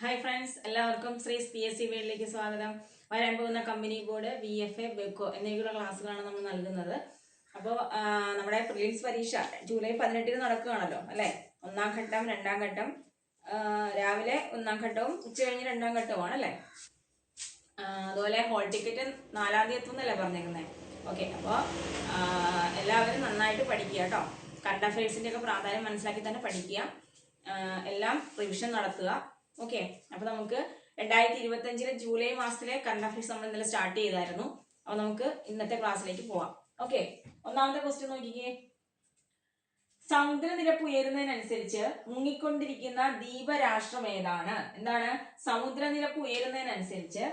Hi friends, എല്ലാവർക്കും ശ്രീസ് PSC വേൾഡിലേക്ക് സ്വാഗതം. വരാൻ പോകുന്ന കമ്പനി ബോർഡ്, VFA, ബെക്കോ എന്നിവയുള്ള ക്ലാസ്സുകളാണ് നമ്മൾ നൽകുന്നത്. അപ്പോൾ നമ്മുടെ പ്രിലിംസ് പരീക്ഷ ജൂലൈ 18 നടക്കുകയാണല്ലോ അല്ലേ. ഒന്നാം ഘട്ടം, രണ്ടാം ഘട്ടം, രാവിലെ ഒന്നാം ഘട്ടവും ഉച്ച കഴിഞ്ഞ് രണ്ടാം ഘട്ടവുമാണ് അല്ലേ. അതുപോലെ ഹോൾ ടിക്കറ്റ് 4-ാം തീയതി എത്തുന്നല്ലേ പറഞ്ഞേക്കുന്നത്. ഓക്കെ, അപ്പോൾ എല്ലാവരും നന്നായിട്ട് പഠിക്കുക കേട്ടോ. കറണ്ട് അഫയേഴ്സിൻ്റെ ഒക്കെ പ്രാധാന്യം മനസ്സിലാക്കി തന്നെ പഠിക്കുക. എല്ലാം റിവിഷൻ നടത്തുക. ഓക്കെ, അപ്പോൾ നമുക്ക് 2025 ജൂലൈ മാസത്തിലെ കറണ്ട് അഫയേഴ്സ് നമ്മൾ ഇന്നലെ സ്റ്റാർട്ട് ചെയ്തായിരുന്നു. അപ്പോൾ നമുക്ക് ഇന്നത്തെ ക്ലാസ്സിലേക്ക് പോവാം. ഓക്കെ, ഒന്നാമത്തെ ക്വസ്റ്റ്യൻ നോക്കിക്കേ. സമുദ്രനിരപ്പ് ഉയരുന്നതിനനുസരിച്ച് മുങ്ങിക്കൊണ്ടിരിക്കുന്ന ദ്വീപരാഷ്ട്രം ഏതാണ്? എന്താണ്? സമുദ്രനിരപ്പ് ഉയരുന്നതിനനുസരിച്ച്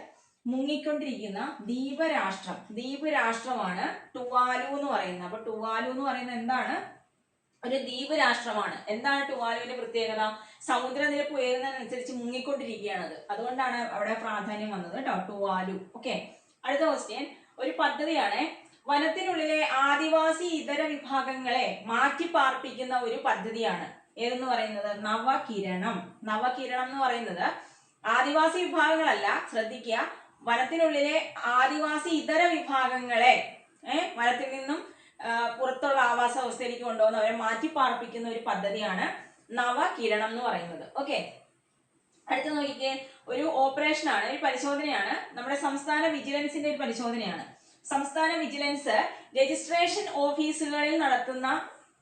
മുങ്ങിക്കൊണ്ടിരിക്കുന്ന ദ്വീപ് രാഷ്ട്രമാണ് ടുവാലു എന്ന് പറയുന്നത്. അപ്പൊ ടുവാലു എന്ന് പറയുന്നത് എന്താണ്? ഒരു ദ്വീപ് രാഷ്ട്രമാണ്. എന്താണ് ടുവാലുവിന്റെ പ്രത്യേകത? സമുദ്രനിരപ്പ് ഉയരുന്നതിനനുസരിച്ച് മുങ്ങിക്കൊണ്ടിരിക്കുകയാണത്. അതുകൊണ്ടാണ് അവിടെ പ്രാധാന്യം വന്നത് കേട്ടോ, ടുവാലു. ഓക്കെ, അടുത്ത ക്വസ്റ്റ്യൻ. ഒരു പദ്ധതിയാണ് വനത്തിനുള്ളിലെ ആദിവാസി ഇതര വിഭാഗങ്ങളെ മാറ്റി പാർപ്പിക്കുന്ന ഒരു പദ്ധതിയാണ്. ഏതെന്ന് പറയുന്നത്? നവകിരണം. നവകിരണം എന്ന് പറയുന്നത് ആദിവാസി വിഭാഗങ്ങളല്ല, ശ്രദ്ധിക്കുക. വനത്തിനുള്ളിലെ ആദിവാസി ഇതര വിഭാഗങ്ങളെ വനത്തിൽ നിന്നും പുറത്തുള്ള ആവാസ വ്യവസ്ഥയിലേക്ക് കൊണ്ടുവന്ന് അവരെ മാറ്റി പാർപ്പിക്കുന്ന ഒരു പദ്ധതിയാണ് നവകിരണം എന്ന് പറയുന്നത്. ഓക്കെ, അടുത്ത നോക്കിക്കേ. ഒരു ഓപ്പറേഷൻ ആണ്, ഒരു പരിശോധനയാണ്. നമ്മുടെ സംസ്ഥാന വിജിലൻസിന്റെ ഒരു പരിശോധനയാണ്. സംസ്ഥാന വിജിലൻസ് രജിസ്ട്രേഷൻ ഓഫീസുകളിൽ നടത്തുന്ന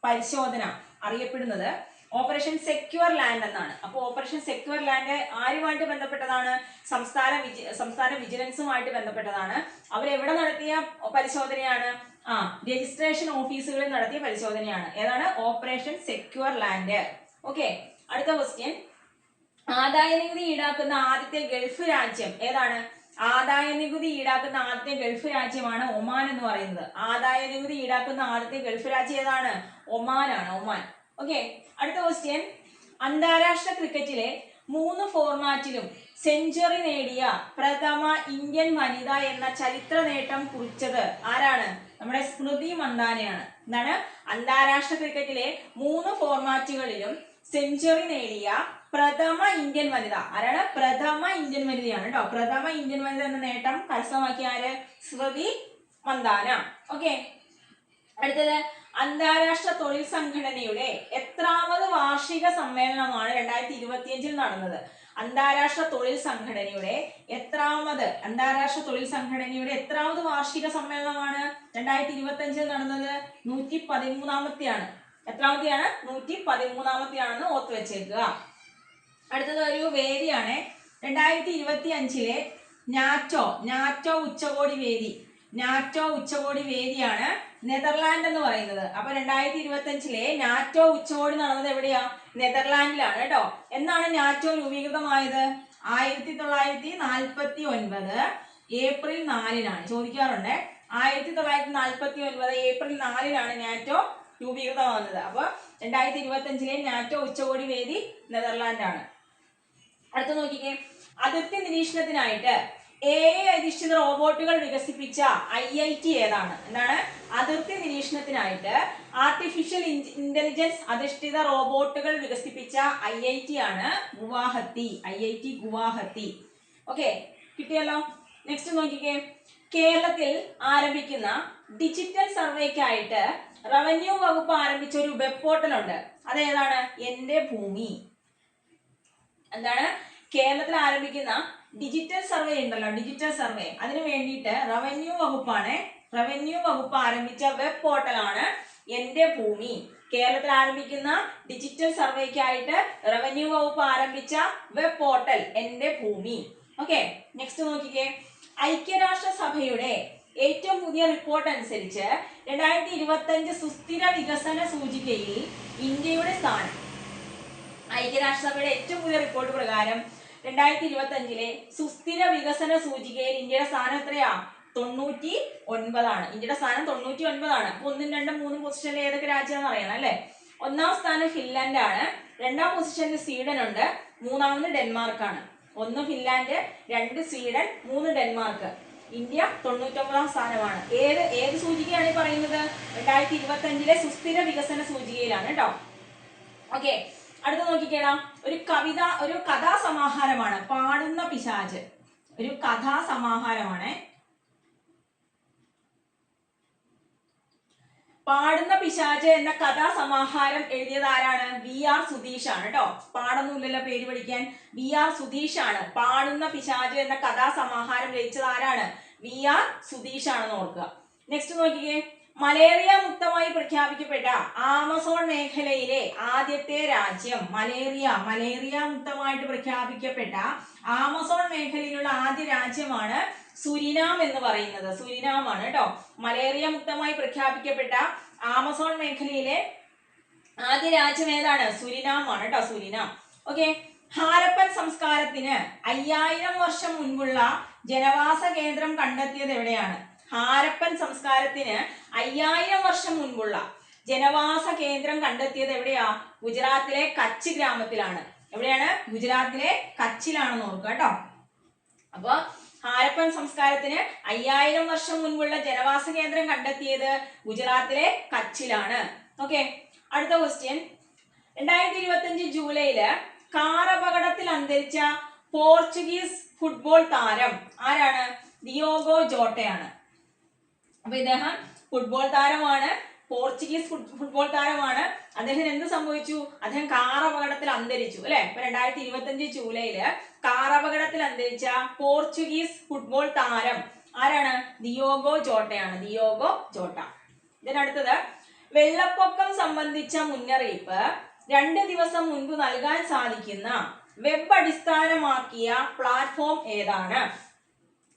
പരിശോധന അറിയപ്പെടുന്നത് ഓപ്പറേഷൻ സെക്യൂർ ലാൻഡ് എന്നാണ്. അപ്പോൾ ഓപ്പറേഷൻ സെക്യൂർ ലാൻഡ് ആരുമായിട്ട് ബന്ധപ്പെട്ടതാണ്? സംസ്ഥാന വിജിലൻസുമായിട്ട് ബന്ധപ്പെട്ടതാണ്. അവരെവിടെ നടത്തിയ പരിശോധനയാണ്? രജിസ്ട്രേഷൻ ഓഫീസുകളിൽ നടത്തിയ പരിശോധനയാണ്. ഏതാണ്? Operation secure land. ഓക്കെ, അടുത്ത ക്വസ്റ്റ്യൻ. ആദായ നികുതി ഈടാക്കുന്ന ആദ്യത്തെ ഗൾഫ് രാജ്യം ഏതാണ്? ആദായ നികുതി ഈടാക്കുന്ന ആദ്യത്തെ ഗൾഫ് രാജ്യമാണ് ഒമാൻ എന്ന് പറയുന്നത്. ആദായ നികുതി ഈടാക്കുന്ന ആദ്യത്തെ ഗൾഫ് രാജ്യം ഏതാണ്? ഒമാനാണ്, ഒമാൻ. ഓക്കെ, അടുത്ത ക്വസ്റ്റ്യൻ. അന്താരാഷ്ട്ര ക്രിക്കറ്റിലെ 3 ഫോർമാറ്റിലും സെഞ്ചുറി നേടിയ പ്രഥമ ഇന്ത്യൻ വനിത എന്ന ചരിത്ര നേട്ടം കുറിച്ചത് ആരാണ്? നമ്മുടെ സ്മൃതി മന്ദാനയാണ്. എന്താണ്? അന്താരാഷ്ട്ര ക്രിക്കറ്റിലെ 3 ഫോർമാറ്റുകളിലും സെഞ്ചുറി നേടിയ പ്രഥമ ഇന്ത്യൻ വനിത ആരാണ്? പ്രഥമ ഇന്ത്യൻ വനിതയാണ് കേട്ടോ. പ്രഥമ ഇന്ത്യൻ വനിത എന്ന നേട്ടം കരസ്ഥമാക്കിയ ആര്? സ്മൃതി മന്ദാന. ഓക്കെ, അടുത്തത്. അന്താരാഷ്ട്ര തൊഴിൽ സംഘടനയുടെ എത്രാമത് വാർഷിക സമ്മേളനമാണ് 2025 നടന്നത്? അന്താരാഷ്ട്ര തൊഴിൽ സംഘടനയുടെ എത്രാമത് വാർഷിക സമ്മേളനമാണ് 2025 നടന്നത്? 113ാമത്തെയാണ്. എത്രാമത്തെയാണ്? 113ാമത്തെയാണെന്ന് ഓർത്തു വെച്ചേക്കുക. അടുത്തത് ഒരു വേദിയാണ്. 2025 നാറ്റോ ഉച്ചകോടി വേദിയാണ് നെതർലാൻഡ് എന്ന് പറയുന്നത്. അപ്പൊ 2025 നാറ്റോ ഉച്ചകോടി നടന്നത് എവിടെയാ? നെതർലാൻഡിലാണ് കേട്ടോ. എന്നാണ് നാറ്റോ രൂപീകൃതമായത്? 1949 ഏപ്രിൽ 4-നാണ്. ചോദിക്കാറുണ്ട്. 1949 ഏപ്രിൽ 4-നാണ് നാറ്റോ രൂപീകൃതമാകുന്നത്. അപ്പൊ 2025 നാറ്റോ ഉച്ചകോടി വേദി നെതർലാൻഡാണ്. അടുത്ത നോക്കിക്കേ. അതിർത്തി നിരീക്ഷണത്തിനായിട്ട് AI അധിഷ്ഠിത റോബോട്ടുകൾ വികസിപ്പിച്ച IIT ഏതാണ്? എന്താണ്? അതിർത്തി നിരീക്ഷണത്തിനായിട്ട് ആർട്ടിഫിഷ്യൽ ഇന്റലിജൻസ് അധിഷ്ഠിത റോബോട്ടുകൾ വികസിപ്പിച്ച IIT ആണ് IIT ഗുവാഹത്തി. ഓക്കെ, കിട്ടിയല്ലോ. നെക്സ്റ്റ് നോക്കിക്കേ. കേരളത്തിൽ ആരംഭിക്കുന്ന ഡിജിറ്റൽ സർവേക്കായിട്ട് റവന്യൂ വകുപ്പ് ആരംഭിച്ച ഒരു വെബ് പോർട്ടൽ ഉണ്ട്. അതേതാണ്? എന്റെ ഭൂമി. എന്താണ്? കേരളത്തിൽ ആരംഭിക്കുന്ന ഡിജിറ്റൽ സർവേ ഉണ്ടല്ലോ, ഡിജിറ്റൽ സർവേ, അതിനു വേണ്ടിയിട്ട് റവന്യൂ വകുപ്പ് ആരംഭിച്ച വെബ് പോർട്ടലാണ് എന്റെ ഭൂമി. കേരളത്തിൽ ആരംഭിക്കുന്ന ഡിജിറ്റൽ സർവേക്കായിട്ട് റവന്യൂ വകുപ്പ് ആരംഭിച്ച വെബ് പോർട്ടൽ എന്റെ ഭൂമി. ഓക്കെ, നെക്സ്റ്റ് നോക്കിക്കേ. ഐക്യരാഷ്ട്രസഭയുടെ ഏറ്റവും പുതിയ റിപ്പോർട്ട് അനുസരിച്ച് 2025 സുസ്ഥിര വികസന സൂചികയിൽ ഇന്ത്യയുടെ സ്ഥാനം. ഐക്യരാഷ്ട്രസഭയുടെ ഏറ്റവും പുതിയ റിപ്പോർട്ട് പ്രകാരം 2025 സുസ്ഥിര വികസന സൂചികയിൽ ഇന്ത്യയുടെ സ്ഥാനം എത്രയാ? 99ആണ്. ഇന്ത്യയുടെ സ്ഥാനം 99ആണ്. 1, 2, 3 പൊസിഷനിൽ ഏതൊക്കെ രാജ്യമാണെന്ന് അറിയണം അല്ലെ. 1-ാം സ്ഥാനം ഫിൻലാൻഡ് ആണ്. 2-ാം പൊസിഷനിൽ സ്വീഡൻ ഉണ്ട്. 3-ാമത് ഡെൻമാർക്കാണ്. 1 ഫിൻലാൻഡ്, 2 സ്വീഡൻ, 3 ഡെൻമാർക്ക്. ഇന്ത്യ 99-ാം സ്ഥാനമാണ്. ഏത് സൂചികയാണ് ഈ പറയുന്നത്? 2025 സുസ്ഥിര വികസന സൂചികയിലാണ് കേട്ടോ. ഓക്കെ, അടുത്ത നോക്കിക്കേടാ. ഒരു കഥാസമാഹാരമാണ് പാടുന്ന പിശാച്. ഒരു കഥാസമാഹാരമാണ്. പാടുന്ന പിശാച് എന്ന കഥാസമാഹാരം എഴുതിയത് ആരാണ്? VR സുധീഷ് ആണ് കേട്ടോ. പാടൊന്നുമില്ലല്ലോ പേര് പഠിക്കാൻ. VR സുധീഷ് ആണ്. പാടുന്ന പിശാച് എന്ന കഥാസമാഹാരം രചിച്ചത് ആരാണ്? VR സുധീഷ് ആണെന്ന് ഓർക്കുക. നെക്സ്റ്റ് നോക്കിക്കേ, മലേറിയ മുക്തമായി പ്രഖ്യാപിക്കപ്പെട്ട ആമസോൺ മേഖലയിലെ ആദ്യത്തെ രാജ്യം. മലേറിയ മുക്തമായിട്ട് പ്രഖ്യാപിക്കപ്പെട്ട ആമസോൺ മേഖലയിലുള്ള ആദ്യ രാജ്യമാണ് സുരിനാം എന്ന് പറയുന്നത്. സുരിനാം ആണ് കേട്ടോ. മലേറിയ മുക്തമായി പ്രഖ്യാപിക്കപ്പെട്ട ആമസോൺ മേഖലയിലെ ആദ്യ രാജ്യം ഏതാണ്? സുരിനാം ആണ് കേട്ടോ. സുരിനാം. ഓക്കെ. ഹാരപ്പൻ സംസ്കാരത്തിന് 5000 വർഷം മുൻപുള്ള ജനവാസ കേന്ദ്രം കണ്ടെത്തിയത് എവിടെയാണ്? ഹാരപ്പൻ സംസ്കാരത്തിന് 5000 വർഷം മുൻപുള്ള ജനവാസ കേന്ദ്രം കണ്ടെത്തിയത് എവിടെയാ? ഗുജറാത്തിലെ കച്ച് ഗ്രാമത്തിലാണ്. എവിടെയാണ്? ഗുജറാത്തിലെ കച്ചിലാണെന്ന് ഓർക്കുക കേട്ടോ. അപ്പൊ ഹാരപ്പൻ സംസ്കാരത്തിന് 5000 വർഷം മുൻപുള്ള ജനവാസ കേന്ദ്രം കണ്ടെത്തിയത് ഗുജറാത്തിലെ കച്ചിലാണ്. ഓക്കെ. അടുത്ത ക്വസ്റ്റ്യൻ, 2025 ജൂലൈയില് കാർ അപകടത്തിൽ അന്തരിച്ച പോർച്ചുഗീസ് ഫുട്ബോൾ താരം ആരാണ്? ദിയോഗോ ജോട്ടയാണ്. അപ്പൊ ഇദ്ദേഹം ഫുട്ബോൾ താരമാണ്, പോർച്ചുഗീസ് ഫുട്ബോൾ താരമാണ്. അദ്ദേഹത്തിന് എന്ത് സംഭവിച്ചു? അദ്ദേഹം കാർ അപകടത്തിൽ അന്തരിച്ചു അല്ലെ. ഇപ്പൊ 2025 ജൂലൈയില് കാർ അപകടത്തിൽ അന്തരിച്ച പോർച്ചുഗീസ് ഫുട്ബോൾ താരം ആരാണ്? ദിയോഗോ ജോട്ടയാണ്. ദിയോഗോ ജോട്ട. ഇതിനടുത്തത്, വെള്ളപ്പൊക്കം സംബന്ധിച്ച മുന്നറിയിപ്പ് 2 ദിവസം മുൻപ് നൽകാൻ സാധിക്കുന്ന വെബ് അടിസ്ഥാനമാക്കിയ പ്ലാറ്റ്ഫോം ഏതാണ്?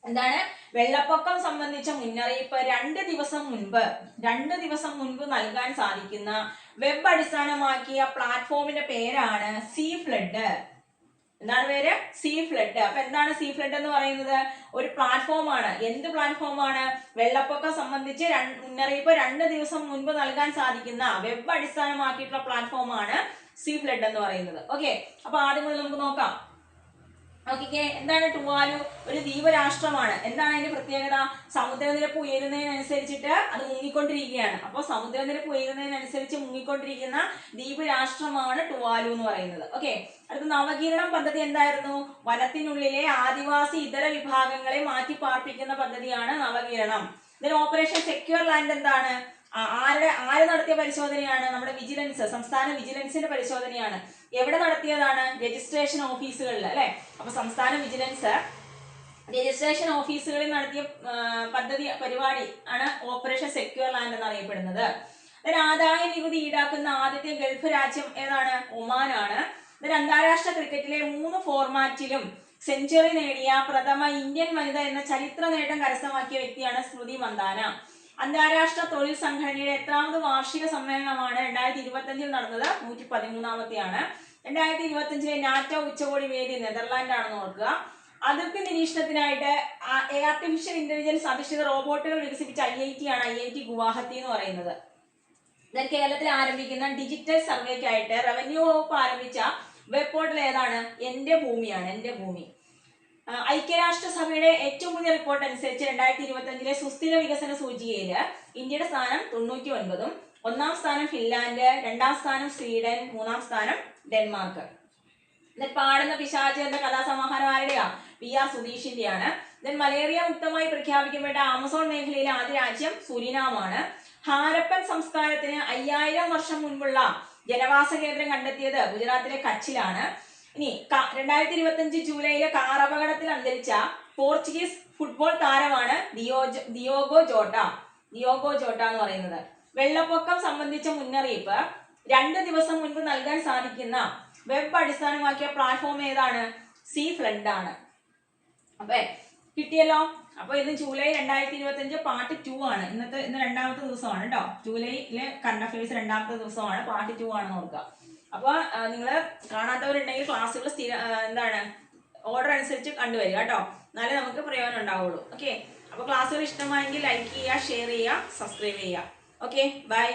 എന്താണ്? വെള്ളപ്പൊക്കം സംബന്ധിച്ച മുന്നറിയിപ്പ് 2 ദിവസം മുൻപ് നൽകാൻ സാധിക്കുന്ന വെബ് അടിസ്ഥാനമാക്കിയ പ്ലാറ്റ്ഫോമിന്റെ പേരാണ് സീ ഫ്ലഡ്. എന്താണ് പേര്? Sea flood. അപ്പൊ എന്താണ് സീ ഫ്ലഡ് എന്ന് പറയുന്നത്? ഒരു പ്ലാറ്റ്ഫോം ആണ്. എന്ത് പ്ലാറ്റ്ഫോം ആണ്? വെള്ളപ്പൊക്കം സംബന്ധിച്ച് മുന്നറിയിപ്പ് 2 ദിവസം മുൻപ് നൽകാൻ സാധിക്കുന്ന വെബ് അടിസ്ഥാനമാക്കിയിട്ടുള്ള പ്ലാറ്റ്ഫോം ആണ് സീ ഫ്ലഡ് എന്ന് പറയുന്നത്. ഓക്കെ. അപ്പൊ ആദ്യം മുതൽ നമുക്ക് നോക്കാം. നോക്കിക്കേ, എന്താണ് ടുവാലു? ഒരു ദ്വീപ രാഷ്ട്രമാണ്. എന്താണ് അതിന്റെ പ്രത്യേകത? സമുദ്രനിരപ്പ് ഉയരുന്നതിനനുസരിച്ചിട്ട് അത് മുങ്ങിക്കൊണ്ടിരിക്കുകയാണ്. അപ്പൊ സമുദ്രനിരപ്പ് ഉയരുന്നതിനനുസരിച്ച് മുങ്ങിക്കൊണ്ടിരിക്കുന്ന ദ്വീപ് രാഷ്ട്രമാണ് ടുവാലു എന്ന് പറയുന്നത്. ഓക്കെ. അടുത്ത, നവകീരണം പദ്ധതി എന്തായിരുന്നു? വനത്തിനുള്ളിലെ ആദിവാസി ഇതര വിഭാഗങ്ങളെ മാറ്റി പാർപ്പിക്കുന്ന പദ്ധതിയാണ് നവകീരണം. ഇതിൽ ഓപ്പറേഷൻ സെക്യൂർ ലാൻഡ് എന്താണ്? ആര് നടത്തിയ പരിശോധനയാണ്? നമ്മുടെ വിജിലൻസ്, സംസ്ഥാന വിജിലൻസിന്റെ പരിശോധനയാണ്. എവിടെ നടത്തിയതാണ്? രജിസ്ട്രേഷൻ ഓഫീസുകളിൽ അല്ലെ. അപ്പൊ സംസ്ഥാന വിജിലൻസ് രജിസ്ട്രേഷൻ ഓഫീസുകളിൽ നടത്തിയ പരിപാടി ആണ് ഓപ്പറേഷൻ സെക്യൂർ ലാൻഡ് എന്നറിയപ്പെടുന്നത്. ആദായ നികുതി ഈടാക്കുന്ന ആദ്യത്തെ ഗൾഫ് രാജ്യം ഏതാണ്? ഒമാനാണ്. അന്താരാഷ്ട്ര ക്രിക്കറ്റിലെ 3 ഫോർമാറ്റിലും സെഞ്ചുറി നേടിയ പ്രഥമ ഇന്ത്യൻ വനിത എന്ന ചരിത്ര നേട്ടം കരസ്ഥമാക്കിയ വ്യക്തിയാണ് സ്മൃതി മന്ദാന. അന്താരാഷ്ട്ര തൊഴിൽ സംഘടനയുടെ എത്രാമത് വാർഷിക സമ്മേളനമാണ് 2025 നടന്നത്? 113ാമത്തെയാണ്. 2025 നാറ്റോ ഉച്ചകോടി വേദി നെതർലാൻഡ് ആണെന്ന് ഓർക്കുക. അതിർത്തി നിരീക്ഷണത്തിനായിട്ട് ആർട്ടിഫിഷ്യൽ ഇന്റലിജൻസ് അധിഷ്ഠിത റോബോട്ടുകൾ വികസിപ്പിച്ച IIT ആണ് IIT ഗുവാഹത്തി എന്ന് പറയുന്നത്. കേരളത്തിൽ ആരംഭിക്കുന്ന ഡിജിറ്റൽ സർവേക്കായിട്ട് റവന്യൂ വകുപ്പ് ആരംഭിച്ച വെബ് പോർട്ടൽ ഏതാണ്? എന്റെ ഭൂമിയാണ്. എന്റെ ഭൂമി. ഐക്യരാഷ്ട്രസഭയുടെ ഏറ്റവും പുതിയ റിപ്പോർട്ട് അനുസരിച്ച് 2025 സുസ്ഥിര വികസന സൂചികയില് ഇന്ത്യയുടെ സ്ഥാനം 99, 1-ാം സ്ഥാനം ഫിൻലാൻഡ്, 2-ാം സ്ഥാനം സ്വീഡൻ, 3-ാം സ്ഥാനം ഡെൻമാർക്ക്. പാടുന്ന പിശാച് എന്ന കഥാസമാഹാരം ആരുടെയാ? PR സുധീഷിന്റെയാണ്. മലേറിയ മുക്തമായി പ്രഖ്യാപിക്കപ്പെട്ട ആമസോൺ മേഖലയിലെ ആദ്യ രാജ്യം സുരിനാമാണ്. ഹാരപ്പൻ സംസ്കാരത്തിന് 5000 വർഷം മുൻപുള്ള ജനവാസ കേന്ദ്രം കണ്ടെത്തിയത് ഗുജറാത്തിലെ കച്ചിലാണ്. ഇനി 2025 ജൂലൈയിലെ കാർ അപകടത്തിൽ അന്തരിച്ച പോർച്ചുഗീസ് ഫുട്ബോൾ താരമാണ് ദിയോഗോ ജോട്ട എന്ന് പറയുന്നത്. വെള്ളപ്പൊക്കം സംബന്ധിച്ച മുന്നറിയിപ്പ് 2 ദിവസം മുൻപ് നൽകാൻ സാധിക്കുന്ന വെബ് അടിസ്ഥാനമാക്കിയ പ്ലാറ്റ്ഫോം ഏതാണ്? സീ ഫ്ലഡ് ആണ്. അപ്പൊ കിട്ടിയല്ലോ. അപ്പൊ ഇത് ജൂലൈ 2025 പാർട്ട് 2 ആണ്. ഇന്ന് 2ാമത്തെ ദിവസമാണ് കേട്ടോ. ജൂലൈയിലെ കറണ്ട് അഫയേഴ്സ് 2ാമത്തെ ദിവസമാണ്, പാർട്ട് 2 ആണെന്ന് ഓർക്കുക. അപ്പൊ നിങ്ങൾ കാണാത്തവരുണ്ടെങ്കിൽ ക്ലാസ്സുകൾ ഓർഡർ അനുസരിച്ച് കണ്ടുവരിക കേട്ടോ. എന്നാലേ നമുക്ക് പ്രയോജനം ഉണ്ടാവുള്ളൂ. ഓക്കെ. അപ്പൊ ക്ലാസ്സുകൾ ഇഷ്ടമായെങ്കിൽ ലൈക്ക് ചെയ്യുക, ഷെയർ ചെയ്യുക, സബ്സ്ക്രൈബ് ചെയ്യുക. Okay, by.